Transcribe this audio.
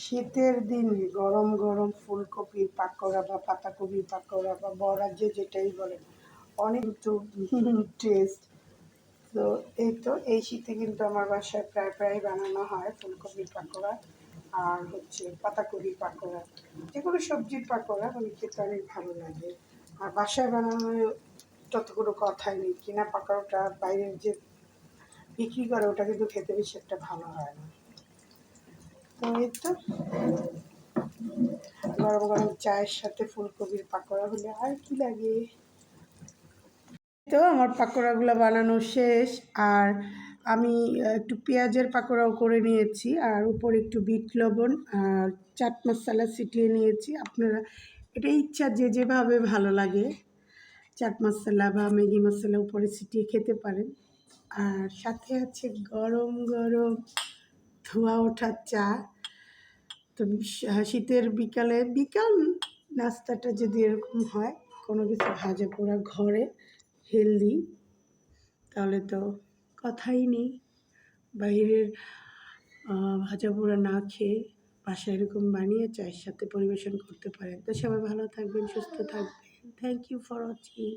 শীতের দিনে গরম গরম ফুলকপির পাকোড়া বা পাতাকপির পাকোড়া বা বড়া যেটাই বলেন, অনেক তো টেস্ট। তো এই শীতে কিন্তু আমার বাসায় প্রায় বানানো হয় ফুলকপির পাকোড়া আর পাতাকপির পাকোড়া, যে কোনো সবজির পাকোড়া মানে খেতে অনেক ভালো লাগে। আর বাসায় বানানো তত কোনো কথাই নেই, কিনা পাকোড়াটা বাইরের যে বিক্রি করে ওটা কিন্তু খেতে বেশি একটা ভালো হয় না। তো গরম গরম চায়ের সাথে ফুলকপির পাকোড়া হলে আর কি লাগে। তো আমার পাকোড়াগুলো বানানো শেষ, আর আমি একটু পেঁয়াজের পাকোড়াও করে নিয়েছি, আর উপরে একটু বিট লবণ আর চাট মশলা ছিটিয়ে নিয়েছি। আপনারা এটা ইচ্ছা যে যেভাবে ভালো লাগে চাট মশলা বা ম্যাগি মশলা উপরে ছিটিয়ে খেতে পারেন। আর সাথে আছে গরম গরম ধোয়া ওঠা চা। তো শীতের বিকাল নাস্তাটা যদি এরকম হয়, কোনো কিছু ভাজা পোড়া ঘরে হেলদি, তাহলে তো কথাই নেই। বাইরের ভাজা পোড়া না খেয়ে বাসায় এরকম বানিয়ে চায়ের সাথে পরিবেশন করতে পারেন। তো সবাই ভালো থাকবেন, সুস্থ থাকবেন। Thank you for watching.